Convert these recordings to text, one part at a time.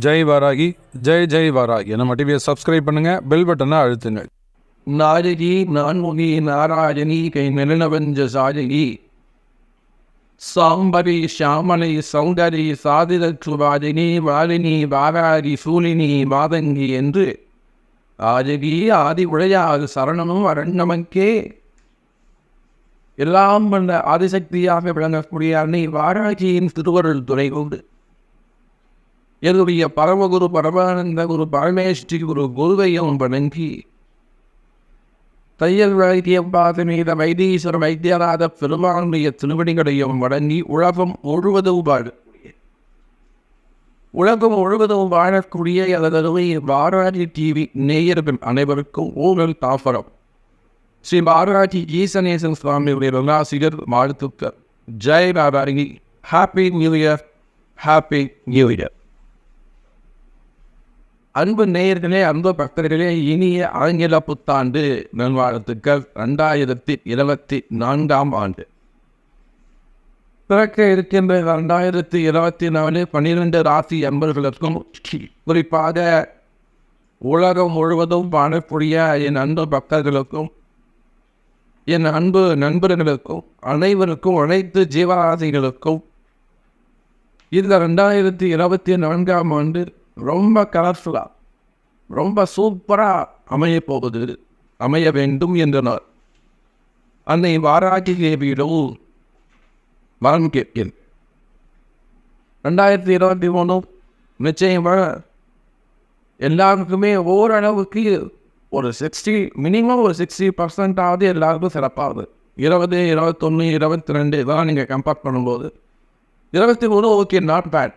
ஜெய் வாராகி, ஜெய் ஜெய் வாராகி. நம்ம டிவியை சப்ஸ்கிரைப் பண்ணுங்க, பெல் பட்டனை அழுத்துங்க. நாயகி நான்முகி நாராயணி கை நிலவஞ்ச சாயகி சாம்பரி ஷாமலை சௌந்தரி சாதிதற்றுவாதினி வாலினி வாராரி சூலினி மாதங்கி என்று ஆஜகி ஆதி உழையாது சரணமும் அரண்யமக்கே எல்லாம் வந்த ஆதிசக்தியாக விளங்கக்கூடிய அன்னை வாராகியின் திருவருள் துணை கொண்டு என்னுடைய பரமகுரு பரமானந்த குரு பரமேஸ்வரி குரு குருவையும் வணங்கி தையல் வைத்தியம் பாதமீத வைத்தீஸ்வர வைத்தியநாத பெருமானுடைய திருவடிகளையும் வணங்கி உலகம் முழுவதும் வாழக்கூடிய எனது பாராட்டி டிவி நேயர்கள் அனைவருக்கும் ஊழல் தாபரம் ஸ்ரீ பாராட்டி ஈசனேசன் சுவாமியுடைய விலாசிகர் வாழ்த்துக்கள். ஜெய் பாராட்டி. Happy new year. Happy new year. அன்பு நேயர்களே, அன்பு பக்தர்களே, இனிய ஆங்கில புத்தாண்டு நல்வாழ்த்துக்கள். 2024 ஆண்டு பிறக்க இருக்கின்ற 2024 12 ராசி அன்பர்களுக்கும், குறிப்பாக உலகம் முழுவதும் வாழக்கூடிய என் அன்பு பக்தர்களுக்கும் என் அன்பு நண்பர்களுக்கும் அனைவருக்கும் அனைத்து ஜீவராசிகளுக்கும் இந்த 2024 ஆண்டு ரொம்ப கலர்ஃபுல்லாக ரொம்ப சூப்பராக அமைய வேண்டும் என்றனர் அன்னை வாராகி தேவியிடம் வரம் கேட்கிறேன். 2023 நிச்சயமாக எல்லாருக்குமே ஓரளவுக்கு ஒரு 60% எல்லாருக்கும் சிறப்பாகுது. 20, 21, 22 இதெல்லாம் நீங்கள் கம்பேர் பண்ணும்போது 23 ஓகே, நாட் பேட்.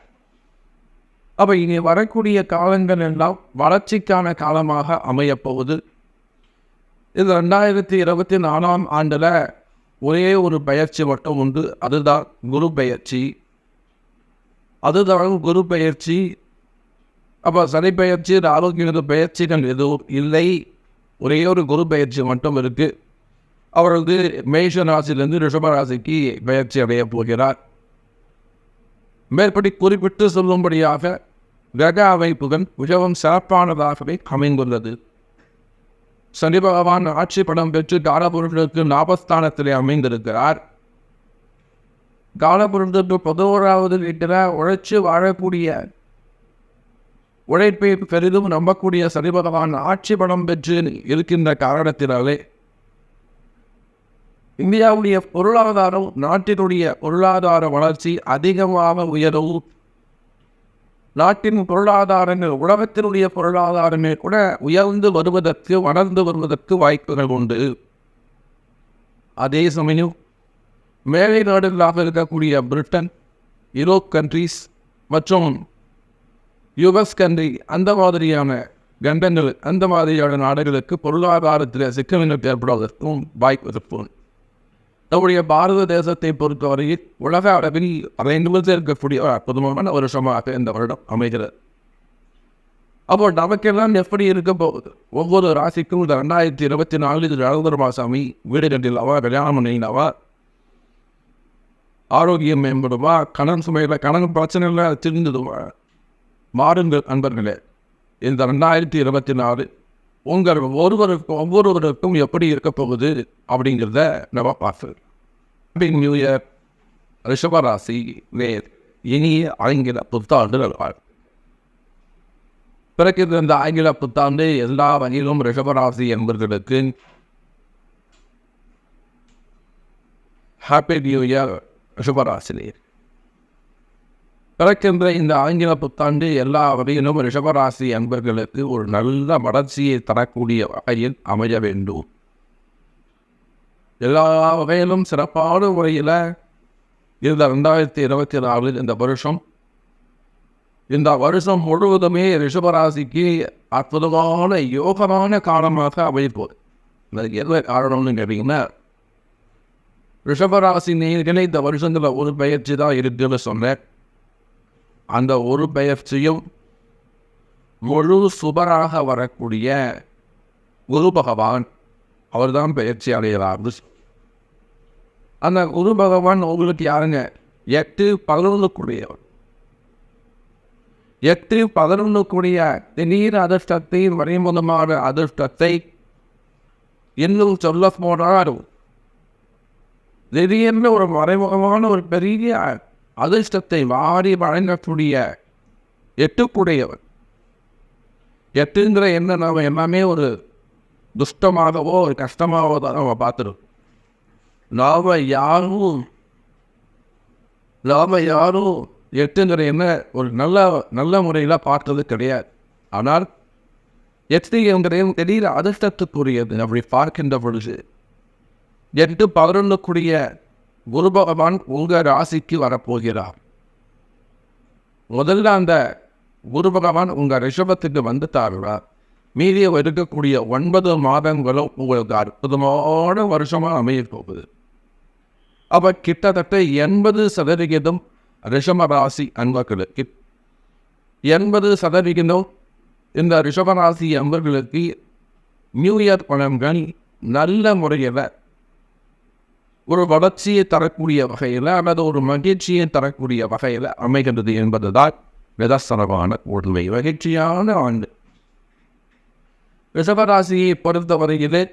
அப்போ இனி வரக்கூடிய காலங்கள் எல்லாம் வளர்ச்சிக்கான காலமாக அமையப்போகுது. இது 2024 ஆண்டில் ஒரே ஒரு பயிற்சி மட்டும் உண்டு, அதுதான் குரு பயிற்சி. அப்போ சனி பயிற்சி, ஆரோக்கிய பயிற்சிகள் எதுவும் இல்லை, ஒரே ஒரு குரு பயிற்சி மட்டும் இருக்குது. அவர் மேஷ ராசியிலிருந்து ரிஷப ராசிக்கு பயிற்சி அடைய போகிறார். மேற்படி குறிப்பிட்டு சொல்லும்படியாக கிரக அமைப்புகள் மிகவும் சிறப்பானதாகவே அமைந்துள்ளது. சனி பகவான் ஆட்சி படம் பெற்று காலபுருஷனுக்கு லாபஸ்தானத்திலே அமைந்திருக்கிறார். காலபுருஷனுக்கு 11வது வீட்டில் உழைச்சு வாழக்கூடிய, உழைப்பை பெரிதும் நம்பக்கூடிய சனி பகவான் ஆட்சி படம் பெற்று இருக்கின்ற காரணத்தினாலே இந்தியாவுடைய பொருளாதாரம், நாட்டினுடைய பொருளாதார வளர்ச்சி அதிகமாக உயரவும், நாட்டின் பொருளாதாரங்கள், உலகத்தினுடைய பொருளாதாரங்கள் கூட உயர்ந்து வருவதற்கு, வளர்ந்து வருவதற்கு வாய்ப்புகள் உண்டு. அதே சமயம் மேலை நாடுகளாக இருக்கக்கூடிய பிரிட்டன், யூரோப் கண்ட்ரீஸ் மற்றும் யுஎஸ் கண்ட்ரி, அந்த மாதிரியான கண்டங்கள், அந்த மாதிரியான நாடுகளுக்கு பொருளாதாரத்தில் சிக்கல்கள் ஏற்படுவதற்கும் வாய்ப்பு இருக்கும். நம்முடைய பாரத தேசத்தை பொறுத்தவரையில் உலக அளவில் அதை நிமிர்ந்து இருக்கக்கூடிய அற்புதமான வருஷமாக இந்த வருடம் அமைகிறது. அப்போ நமக்கெல்லாம் எப்படி இருக்க போகுது? ஒவ்வொரு ராசிக்கும் இந்த 2024 நவம்பர் மாதம் வீடு கட்டிலவா, கல்யாணம் பண்ணினவா, ஆரோக்கியம் மேம்படுவா, கடன் சுமையில் கடன் பிரச்சனைகள் தெரிஞ்சுடுவா. மாறுங்கள் அன்பர்களே, இந்த 2024 உங்கள் ஒவ்வொருவருக்கும் எப்படி இருக்க போகுது அப்படிங்கிறத நம்ம பார்த்து நியூ இயர். ரிஷபராசி வேர் இனிய ஆங்கில புத்தாண்டு நல்வாழ். பிறகு இந்த ஆங்கில புத்தாண்டு எல்லா வகையிலும் ரிஷபராசி என்பவர்களுக்கு ஹாப்பி நியூ இயர். ரிஷபராசினியர் பிறக்கின்ற இந்த ஆங்கில புத்தாண்டு எல்லா வகையிலும் ரிஷபராசி அன்பர்களுக்கு ஒரு நல்ல வளர்ச்சியை தரக்கூடிய வகையில் அமைய வேண்டும். எல்லா வகையிலும் சிறப்பான முறையில் இந்த 2024 இந்த வருஷம் முழுவதுமே ரிஷபராசிக்கு அற்புதமான யோகமான காலமாக அமைப்போது. அதுக்கு என்ன காரணம்னு கேட்டீங்கன்னா, ரிஷபராசி நேயர்களே, இந்த வருஷத்தில் ஒரு பயிற்சி தான் இருக்குன்னு சொன்னேன். அந்த ஒரு பயிற்சியும் முழு சுபராக வரக்கூடிய குரு பகவான் அவர்தான் பயிற்சி அடைகிறார். அந்த குரு பகவான் உங்களுக்கு யாருங்க? 8, 11 கூடியவர். 8 11 கூடிய திடீர் அதிர்ஷ்டத்தை மறைமுகமான அதிர்ஷ்டத்தை இன்னும் சொல்ல போனால் திடீர்னு ஒரு மறைமுகமான ஒரு பெரிய அதிர்ஷ்டத்தை வாரி வழங்கக்கூடிய 8 கூடியவர். 8ங்கிற என்ன நம்ம எல்லாமே ஒரு துஷ்டமாகவோ ஒரு கஷ்டமாகவோ தான் நம்ம பார்த்துருக்கோம். நாம யாரும் 8ங்கிற என்ன ஒரு நல்ல முறையில் பார்த்தது கிடையாது. ஆனால் 8 என்கிற திடீர் அதிர்ஷ்டத்துக்குரியது. அப்படி பார்க்கின்ற பொழுது 8 11 கூடிய குரு பகவான் உங்கள் ராசிக்கு வரப்போகிறார். முதல்ல அந்த குரு பகவான் உங்கள் ரிஷபத்துக்கு வந்துட்டாருன்னா மீதி இருக்கக்கூடிய 9 மாதங்களும் உங்களுக்கு அற்புதமான வருஷமாக அமைய போகுது. அப்போ கிட்டத்தட்ட 80% ரிஷப ராசி அன்பர்களுக்கு 80% இந்த ரிஷபராசி அன்பர்களுக்கு நியூ இயர் பலன்கள் நல்ல முறையில் ஒரு வளர்ச்சியை தரக்கூடிய வகையில் அல்லது ஒரு மகிழ்ச்சியை தரக்கூடிய வகையில் அமைகின்றது என்பதுதான் நிதர்சனமான உண்மை. மகிழ்ச்சியான ஆண்டு. ரிஷபராசியை பொறுத்தவரையிலே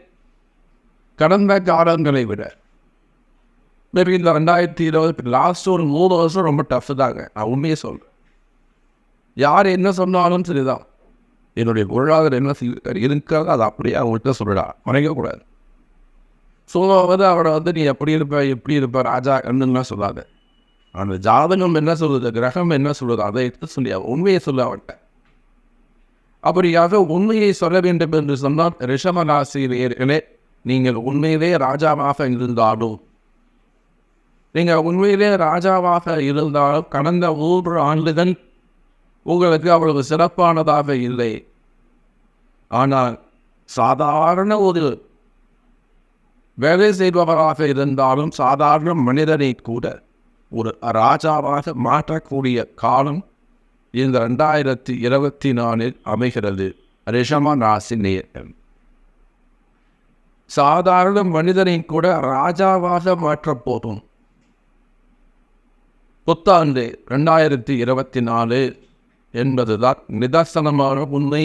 கடந்த காலங்களை விட இந்த 2020 லாஸ்ட் ஒரு 3 வருஷம் ரொம்ப டஃப் தாங்க. நான் உண்மையை சொல்கிறேன். யார் என்ன சொன்னாலும் சரிதான். என்னுடைய பொருளாதாரம் என்ன இருக்காது அதை அப்படியே அவங்கள்ட்ட சொல்லலாம், மறைக்கக்கூடாது. சொல்லுவாங்க அவரை நீ எப்படி இருப்ப ராஜா கண்ணுன்னா சொல்லாத. அந்த ஜாதகம் என்ன சொல்லுது, கிரகம் என்ன சொல்லுது, அதை எடுத்து சொல்லி உண்மையை சொல்ல அவன்கிட்ட. அப்படியாக உண்மையை சொல்ல வேண்டும் என்று சொன்னால் ரிஷப ராசியிலே நீங்கள் உண்மையிலே ராஜாவாக இருந்தாலும் கடந்த 3 ஆண்டுகள் உங்களுக்கு அவ்வளவு சிறப்பானதாக இல்லை. ஆனால் சாதாரண ஒரு வேலை செய்பவராக இருந்தாலும் சாதாரண மனிதனை கூட ஒரு ராஜாவாக மாற்றக்கூடிய காலம் இந்த 2024 அமைகிறது. ரிஷப ராசி நேயர்கள் சாதாரண மனிதனை கூட ராஜாவாக மாற்றப் போதும் புத்தாண்டு 2024 என்பதுதான் நிதர்சனமான உண்மை.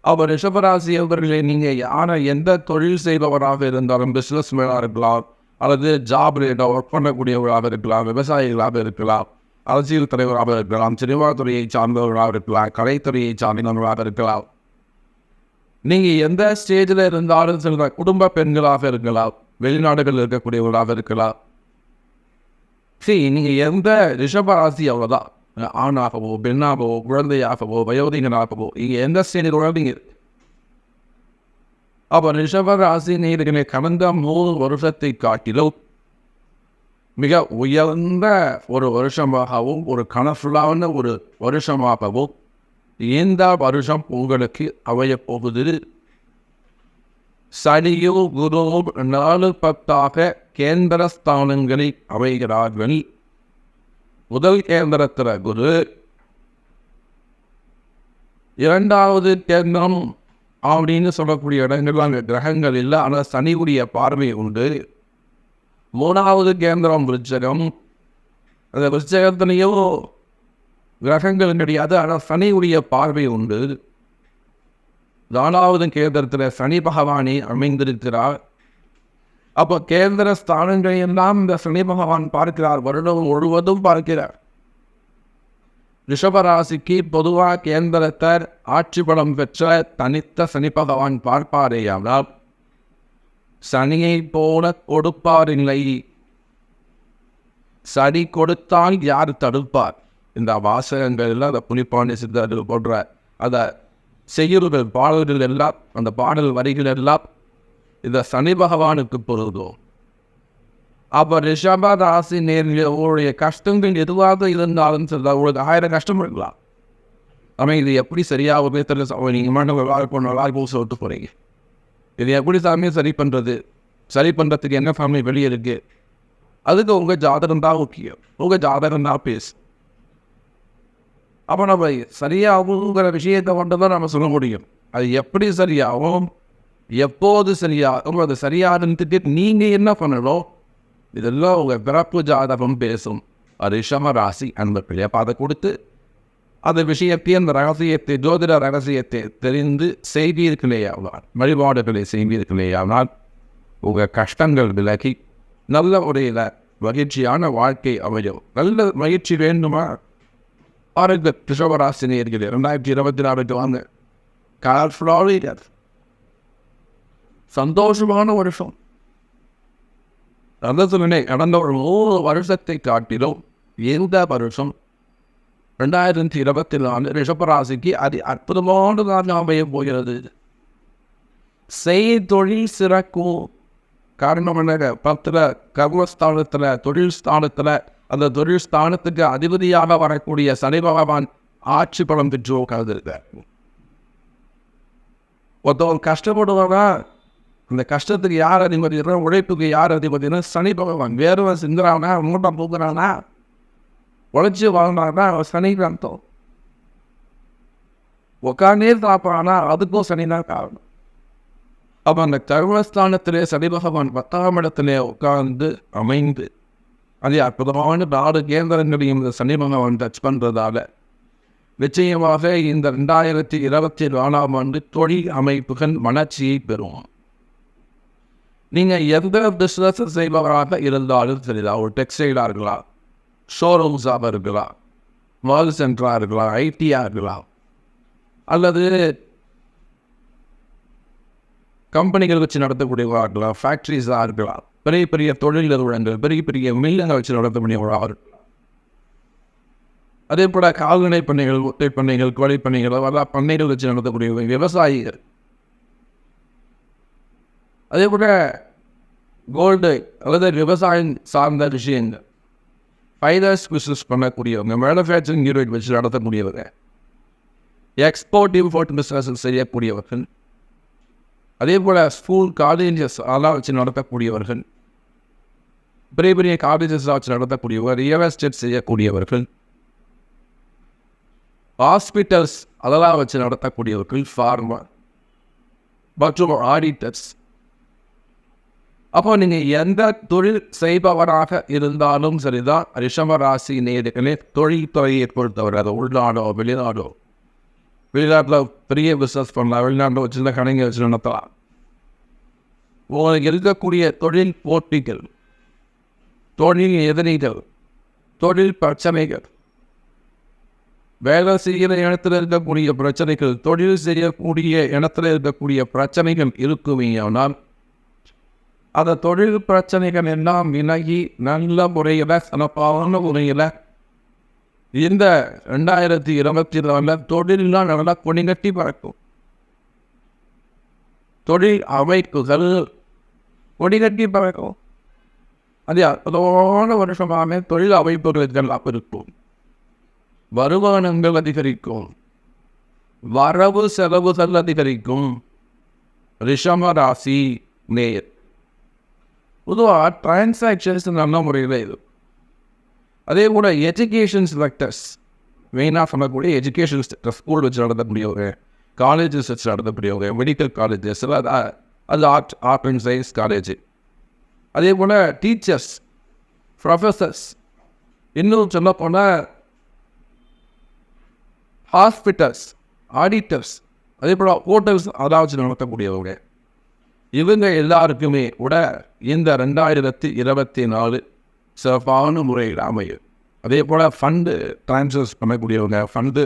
அவர் ரிஷபராசி அவர்களை நீங்கள் யாரை எந்த தொழில் செய்பவராக இருந்தாலும், பிஸ்னஸ் மேனாக இருக்கலாம், அல்லது ஜாப் ஒர்க் பண்ணக்கூடியவர்களாக இருக்கலாம், விவசாயிகளாக இருக்கலாம், அரசியல் தலைவராக இருக்கலாம், சினிமா துறையை சார்ந்தவர்களாக இருக்கலாம், கலைத்துறையை சார்ந்தவர்களாக இருக்கலாம், நீங்கள் எந்த ஸ்டேஜில் இருந்தாலும் சில குடும்ப பெண்களாக இருக்கலாம், வெளிநாடுகளில் இருக்கக்கூடியவர்களாக இருக்கலாம். சரி, நீங்கள் எந்த ரிஷபராசி அவ்வளோதான், ஆணாகவோ பெண்ணாகவோ குழந்தையாகவோ வயோதிகனாகவோ நீங்கள் எந்த ஸ்டேஜில் குழந்தைங்க. அப்போ ரிஷபராசி நேயர்களை கடந்த 3 வருஷத்தை காட்டிலும் மிக உயர்ந்த ஒரு வருஷமாகவும் ஒரு கனஃபுல்லான ஒரு வருஷமாகவும் இந்த வருஷம் உங்களுக்கு அமையப்போகுது. சனியோ குருவோ 4-10 கேந்திர ஸ்தானங்களில் அமைகிறார்கள். முதல் கேந்திரத்தில் குரு, 2வது கேந்திரம் அப்படின்னு சொல்லக்கூடிய இடங்கள் அங்கே கிரகங்கள் இல்லை, ஆனால் சனியுடைய பார்வை உண்டு. 3வது கேந்திரம் விருச்சகம், அந்த விருச்சகத்திலேயும் கிரகங்கள் கிடையாது, ஆனால் சனியுடைய பார்வை உண்டு. 4வது கேந்திரத்தில் சனி பகவானை அமைந்திருக்கிறார். அப்போ கேந்திர ஸ்தானங்களை எல்லாம் இந்த சனி பகவான் பார்க்கிறார், வருடம் முழுவதும் பார்க்கிறார். ரிஷபராசிக்கு பொதுவாக கேந்திரத்தை ஆட்சி பலம் பெற்ற தனித்த சனி பகவான் பார்ப்பாரேயானால் சனியை போல கொடுப்பாரில்லை. சனி கொடுத்தால் யார் தடுப்பார்? இந்த வாசகங்கள் அந்த புலிப்பாண்டி சித்தர்கள் போன்ற அந்த செய்யுள்கள் பாடல்கள் எல்லாம், அந்த பாடல் வரிகள் எல்லாம் இந்த சனி பகவானுக்கு பொருந்தும். அப்போ ரிஷப ராசி நேர்களுடைய கஷ்டங்கள் எதுவாக இருந்தாலும் சொல்ல உங்களுக்கு 1000 கஷ்டம் இருக்கலாம். ஆனால் இது எப்படி சரியாகவே தெரியல. நீங்கள் மட்டும் நல்லா சொல்லிட்டு போகிறீங்க, இது எப்படி சாமி சரி பண்ணுறது? சரி பண்ணுறதுக்கு என்ன சாமி வெளியே இருக்கு? அதுக்கு உங்கள் ஜாதகம் தான் முக்கியம். உங்கள் ஜாதகம் தான் பேசு. அப்போ நம்ம சரியாகுங்கிற விஷயத்தை மட்டும் தான் நம்ம சொல்ல முடியும். அது எப்படி சரியாகும், எப்போது சரியாகும், அது சரியானதுக்கு நீங்கள் என்ன பண்ணணும், இதெல்லாம் உங்கள் பிறப்பு ஜாதகம் பேசும். ரிஷப ராசி அன்பர்களே பார்த்து கொடுத்து அந்த விஷயத்தை அந்த ரகசியத்தை ஜோதிட ரகசியத்தை தெரிந்து செய்வீர்களேயானால் வழிபாடுகளை செய்வீர்களேயானால் உங்கள் கஷ்டங்கள் விலகி நல்ல முறையில் மகிழ்ச்சியான வாழ்க்கை அமையும். நல்ல மகிழ்ச்சி வேண்டுமா? பாருங்க ரிஷபராசினியர்கள் 2024 வாங்க. கலர்ஃபுல்லாக சந்தோஷமான வருஷம். அந்த சொன்னேன், கடந்த ஒரு 3 வருஷத்தை காட்டிலும் எந்த வருஷம் 2024 ரிஷபராசிக்கு அது அற்புதமானதாக அமைய போகிறது. தொழில் சிறக்கும். காரணம் என்ன? 10ல் கர்மஸ்தானத்தில் தொழில் ஸ்தானத்தில் அந்த தொழில் ஸ்தானத்துக்கு அதிபதியாக வரக்கூடிய சனி பகவான் ஆட்சி பலம் பெற்று உட்கார்ந்திருக்கார். ஒருத்தவங்க கஷ்டப்படுவாங்க, அந்த கஷ்டத்துக்கு யார் அதிபதினா, உழைப்புக்கு யார் அதிபதினா சனி பகவான். வேறு சிந்துறானா, மூட்டம் பூக்குறானா, உழைச்சி வாழ்ந்தாங்கன்னா சனி அர்த்தம். உட்காந்தே சாப்பிட்றானா அதுக்கும் சனி தான் காரணம். அப்போ அந்த கர்மஸ்தானத்திலே சனி பகவான் 10ஆம் இடத்திலே உட்கார்ந்து அமைந்து அதே அற்புதமான 4 கேந்திரங்களையும் இந்த சனி பகவான் டச் பண்ணுறதால நிச்சயமாக இந்த 2024ஆம் ஆண்டு தொழில் அமைப்புகள் வளர்ச்சியை பெறும். நீங்கள் எந்த பிஸ்னஸ் செய்பவராக இருந்தாலும் சரிதான், ஒரு டெக்ஸ்டைலாக இருக்கலாம், ஷோரூம்ஸாக இருக்கலாம், மால் சென்டராக இருக்கலாம், ஐடியாக இருக்கலாம், அல்லது கம்பெனிகள் வச்சு நடத்தக்கூடியவராக இருக்கலாம், ஃபேக்ட்ரிஸாக இருக்கலாம், பெரிய பெரிய தொழில் நிறுவனங்கள், பெரிய பெரிய மில்லுங்களை வச்சு நடத்தக்கூடியவராக இருக்கலாம். அதே போல் கால்நடை பண்ணைகள், ஒற்றை பண்ணைகள், கோழி பண்ணைகள், அதெல்லாம் பண்ணைகள் வச்சு நடத்தக்கூடிய விவசாயிகள். அதே போல் கோல்டு அல்லது விவசாயம் சார்ந்த விஷயங்கள், ஃபைனான்ஸ் பிஸ்னஸ் பண்ணக்கூடியவங்க, மேனுஃபேக்சரிங் யூனிட் வச்சு நடத்தக்கூடியவங்க, எக்ஸ்போர்ட் இம்போர்ட் பிஸ்னஸ் செய்யக்கூடியவர்கள், அதே போல் ஸ்கூல் காலேஜஸ் அதெல்லாம் வச்சு நடத்தக்கூடியவர்கள், பெரிய பெரிய காலேஜஸ்லாம் வச்சு நடத்தக்கூடியவர்கள், ரியல் எஸ்டேட் செய்யக்கூடியவர்கள், ஹாஸ்பிட்டல்ஸ் அதெல்லாம் வச்சு நடத்தக்கூடியவர்கள், ஃபார்மா மற்றும் ஆடிட்டர்ஸ். அப்போ நீங்கள் எந்த தொழில் செய்பவராக இருந்தாலும் சரிதான், ரிஷபராசி நேயர்களே, தொழில் துறையை பொறுத்தவரை அது உள்நாடோ வெளிநாடோ, வெளிநாட்டில் பெரிய பிஸ்னஸ் பண்ணலாம், வெளிநாட்டில் வச்சுருந்த கடைங்க வச்சு நடத்தலாம். உங்களுக்கு இருக்கக்கூடிய தொழில் போட்டிகள், தொழில் எதிரிகள், தொழில் பிரச்சனைகள், வேலை செய்கிற இடத்துல இருக்கக்கூடிய பிரச்சனைகள், தொழில் செய்யக்கூடிய இடத்துல இருக்கக்கூடிய பிரச்சனைகள் இருக்குமே. ஆனால் அந்த தொழில் பிரச்சனைகள் எல்லாம் விலகி நல்ல முறையில் சிறப்பான முறையில் இந்த 2024 தொழிலெலாம் நல்லா கொடிகட்டி பறக்கும். தொழில் அமைப்புகள் கொடிகட்டி பறக்கும். அது அற்புதமான வருஷமான தொழில் அமைப்புகளுக்கெல்லாம் இருக்கும். வருமானங்கள் அதிகரிக்கும், வரவு செலவுகள் அதிகரிக்கும். ரிஷப ராசி நேயர் பொதுவாக டிரான்சாக்ஷன்ஸ் நல்ல முறையில் இது. அதே போல் எஜுகேஷன் செக்டர்ஸ் மெயினாக சொல்லக்கூடிய எஜுகேஷன் செக்டர், ஸ்கூல் வச்சு நடத்தக்கூடியவங்க, காலேஜஸ் வச்சு நடத்தக்கூடியவங்க, மெடிக்கல் காலேஜஸ், அது ஆர்ட் அண்ட் சயின்ஸ் காலேஜ், அதே போல் டீச்சர்ஸ், ப்ரொஃபஸர்ஸ், இன்னும் சொல்ல போனால் ஹாஸ்பிட்டல்ஸ், ஆடிட்டர்ஸ், அதே போல் ஹோட்டல்ஸ் அதெல்லாம் வச்சு நடத்தக்கூடியவங்க, இவங்க எல்லாருக்குமே கூட இந்த 2024 சிறப்பான முறையில் அமையும். அதே போல் ஃபண்டு ட்ரான்ஸ்ஃபர்ஸ் பண்ணக்கூடியவங்க, ஃபண்டு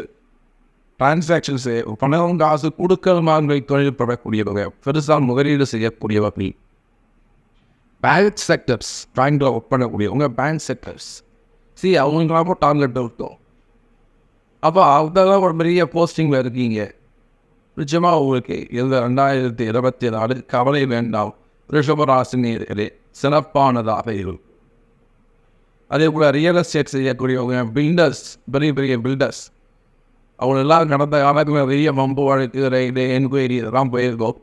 டிரான்சாக்ஷன்ஸு, பணம் காசு கொடுக்கல் வாங்கல் தொழில் பெறக்கூடியவங்க, பெருசாக முதலீடு செய்யக்கூடியவர்கள், பேங்க் செக்டர்ஸ் பேங்கில் ஒர்க் பண்ணக்கூடியவங்க, பேங்க் செக்டர்ஸ் அவங்களுக்காக டார்கெட் இருக்கும். அப்போ அதெல்லாம் ஒரு பெரிய போஸ்டிங்கில் இருக்கீங்க. நிச்சயமாக உங்களுக்கு இந்த 2024 கவலை வேண்டாம். ரிஷபராசினியர்களே சிறப்பானதாக இருக்கும். அதே போல் ரியல் எஸ்டேட் செய்யக்கூடியவங்க, பில்டர்ஸ், பெரிய பெரிய பில்டர்ஸ், அவங்களெல்லாம் கடந்த காலத்தில் நிறைய வம்பு வழக்கு, ரைடு, என்கொயரி இதெல்லாம் போயிருக்கோம்.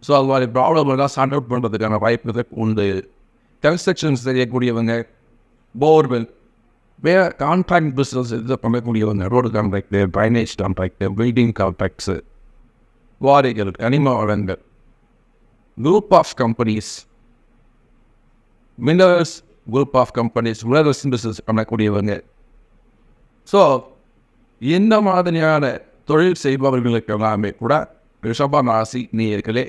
ஸோ அது மாதிரி ப்ராப்ளம் எல்லாம் சார்ட் அவுட் பண்ணுறதுக்கான வாய்ப்புகள் உண்டு. கன்ஸ்ட்ரக்ஷன்ஸ் செய்யக்கூடியவங்க, போர்வெல், வேறு கான்ட்ராக்ட் பிஸ்னஸ் இது பண்ணக்கூடியவங்க, road contract, drainage contract, building contracts, வாரிகள், கனிம வளங்கள், group of companies, minerals group of companies, minerals business பண்ணக்கூடியவங்க. ஸோ இந்த மாதிரியான தொழில் செய்பவர்களுக்கு எல்லாமே கூட ரிஷப ராசி நேயர்களே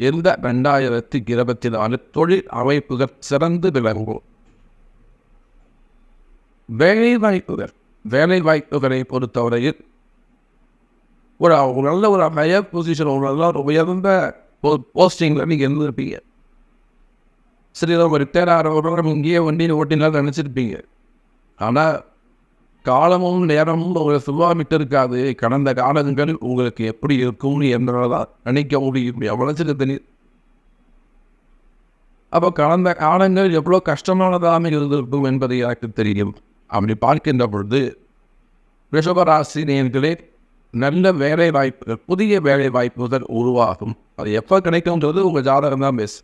இந்த 2024 தொழில் அமைப்புகள் சிறந்து விளங்கும். வேலை வாய்ப்புகளை பொறுத்தவரையில் ஒரு நல்ல ஒரு ஹையர் பொசிஷன், ஒரு நல்ல ஒரு உயர்ந்த போஸ்டிங்கில் நீங்கள் இருந்திருப்பீங்க. சரி, நம்ம ரிட்டையர் ஆகிறவங்க இங்கேயே வண்டியில் ஓட்டினாலும் நினச்சிருப்பீங்க. ஆனால் காலமும் நேரமும் உங்களை சுபாவிட்டு இருக்காது. கடந்த காலங்கள் உங்களுக்கு எப்படி இருக்கும்னு என்றதான் நினைக்க முடியும். எவ்வளோ தெரியும். அப்போ கடந்த காலங்கள் எவ்வளோ கஷ்டமானதாக இருந்திருக்கும் என்பதை எனக்கு தெரியும். அப்படி பார்க்கின்ற பொழுது ரிஷபராசி நேயர்களே நல்ல வேலை வாய்ப்புகள், புதிய வேலை வாய்ப்புகள் உருவாகும். அது எப்போ கிடைக்கும்ன்றது உங்கள் ஜாதகம் தான் பேசு.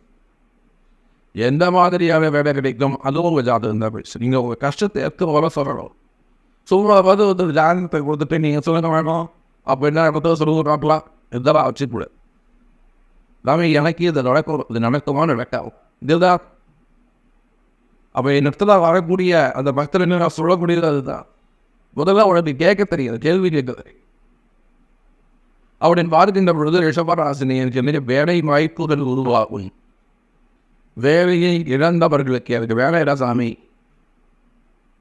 எந்த மாதிரியான வேலை கிடைக்கும் அதுவும் உங்கள் ஜாதகம் தான் பேசு. நீங்கள் உங்கள் கஷ்டத்தை எடுத்து வர சொல்லணும். சொல்லுவாவது ஒரு ஜாதகத்தை கொடுத்துட்டு நீங்கள் சொல்லுங்க வேணும் அப்படின்னா இடத்துல சொல்லுங்க பார்க்கலாம். இதெல்லாம் வச்சுக்கூட எல்லாமே எனக்கு இது நடக்கும், இது நடக்குமா நடக்காது. இதுதான் அப்போ என் இடத்துல வரக்கூடிய அந்த பக்தர் என்ன நான் சொல்லக்கூடியது அதுதான். முதல்ல உனக்கு கேட்க தெரியாது, கேள்வி கேட்க தெரியும். அவருடைய பார்க்கின்ற பொழுது ரிஷபராசினியருக்கு வேலை வாய்ப்புகள் உருவாகும். வேலையை இழந்தவர்களுக்கு எனக்கு வேலை இல்லை சாமி,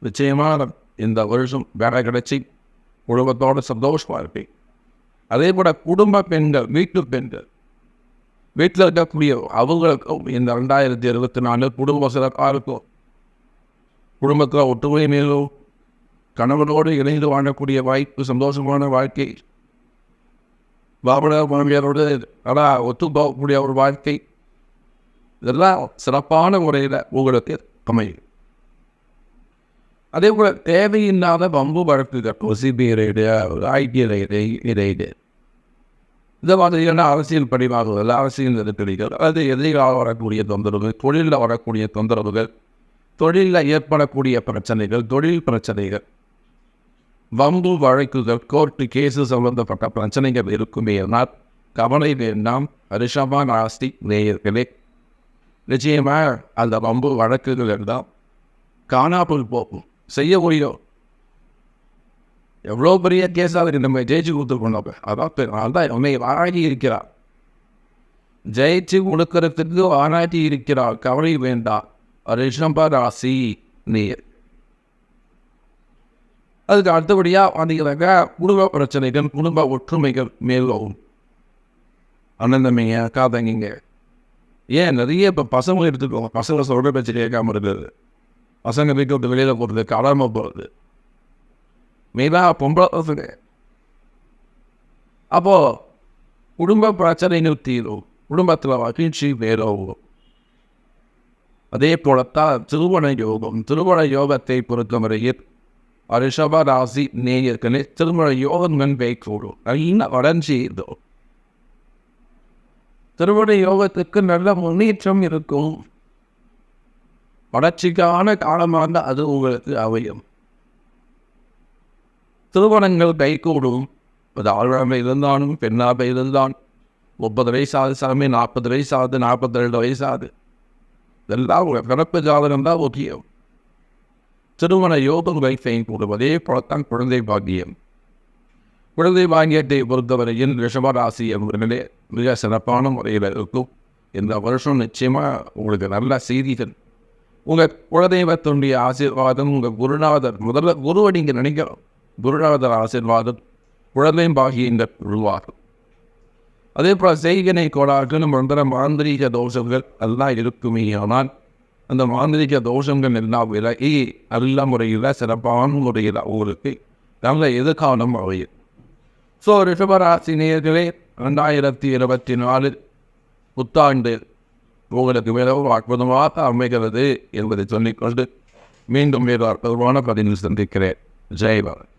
நிச்சயமாக இந்த வருஷம் வேலை கிடைச்சி குடும்பத்தோடு சந்தோஷமாக இருப்பேன். அதே போல் குடும்ப பெண்கள், வீட்டு பெண்கள், வீட்டில் இருக்கக்கூடிய அவங்களுக்கும் இந்த 2024 குடும்ப சிறப்பாக இருக்கும். குடும்பத்தில் ஒற்றுமை மேலும் கணவனோடு இணைந்து வாழக்கூடிய வாய்ப்பு, சந்தோஷமான வாழ்க்கை, பாபனார் மாமியாரோடு நல்லா ஒத்து போகக்கூடிய ஒரு வாழ்க்கை, இதெல்லாம் சிறப்பான முறையில் உங்களுக்கு அமையும். அதே போல் தேவையில்லாத வம்பு வழக்குகள், OCB ரைடு, IT ரைடு, இந்த மாதிரியான அரசியல் படிவாகுதல், அரசியல் நெருக்கடிகள், அது எதிராக வரக்கூடிய தொந்தரவுகள், தொழிலில் வரக்கூடிய தொந்தரவுகள், தொழிலில் ஏற்படக்கூடிய பிரச்சனைகள், தொழில் பிரச்சனைகள், வம்பு வழக்குகள், கோர்ட்டு கேஸு சம்பந்தப்பட்ட பிரச்சனைகள் இருக்குமே ஆனால் கவலை வேண்டாம். ரிஷப ராசி நேயர்களே, நிச்சயமாக அந்த வம்பு வழக்குகள் எல்லாம் காணாமல் போகும். செய்ய முடியும். எவ்வளோ பெரிய கேஸாக நம்ம ஜெயிச்சு கொடுத்துருக்கோம். அதான் உண்மை ஆராய்ச்சி இருக்கிறார். ஜெயிச்சு கொடுக்கறதுக்கு ஆராய்ச்சி இருக்கிறார். கவலை வேண்டாம். ரிஷப ராசி நேயர். அதுக்கு அடுத்தபடியாக பார்த்தீங்கன்னாக்கா குடும்ப பிரச்சனைகள், குடும்ப ஒற்றுமைகள் மேலும் அண்ணந்தமைங்க, காதங்கிங்க, ஏன் நிறைய இப்போ பசங்க எடுத்துக்கோங்க. பசங்க சொல்கிற பேச்சு கேட்காம இருக்குது. பசங்க வீட்டை விட்டு வெளியில் போகிறது, காலாமல் போகிறது, மெயினாக பொம்பளை பசங்க. அப்போது குடும்ப பிரச்சனைகள் தீரும், குடும்பத்தில் மகிழ்ச்சி மேலும். அதே போலத்தான் திருமண யோகத்தை பொறுத்தவரையில் ரிஷப ராசி நேயர்களே திருமண யோகங்கள் கைகூடும். நல்ல வளர்ச்சி இருக்கும். திருமண யோகத்துக்கு நல்ல முன்னேற்றம் இருக்கும். வளர்ச்சிக்கான காலமாக அது உங்களுக்கு அமையும். திருமணங்கள் கைகூடும். அது ஆழ்வாக இருந்தாலும் பெண்ணாக இருந்தால் 30 வயசாகுது சாமி, 40 வயசாகுது, 42 வயசாகுது, இதெல்லாம் உங்கள் பிறப்பு ஜாதகம் தான் முக்கியம். திருமண யோகம் வைஃபை கூடுவதே போலத்தான் குழந்தை பாக்கியம். குழந்தை பாக்கியத்தை பொறுத்தவரையில் ரிஷபராசி அவர்களே மிக சிறப்பான முறையில் இருக்கும். இந்த வருஷம் நிச்சயமாக உங்களுக்கு நல்ல செய்திகள். உங்கள் குலதெய்வத்தினுடைய ஆசீர்வாதம், உங்கள் குருநாதர், முதல்ல குருவை நீங்கள் நினைக்கிறோம், குருநாதர் ஆசீர்வாதம், குழந்தை பாக்கியங்கள் உருவாகும். அதே போல் செய்கனை கோளாறு, நம்ம மாந்திரீக தோஷங்கள் எல்லாம் இருக்குமே. ஆனால் அந்த மாந்திரிக தோஷங்கள் எல்லாம் விலகி நல்ல முறையில் சிறப்பான முறையில் உங்களுக்கு நல்ல எதிர்காலம் அமையும். ஸோ ரிஷபராசி நேயர்களே 2024 புத்தாண்டு உங்களுக்கு மிகவும் அற்புதமாக அமைகிறது என்பதை சொல்லிக்கொண்டு மீண்டும் வேறு அற்புதமான பதிவில் சந்திக்கிறேன். ஜெய் பாரத்.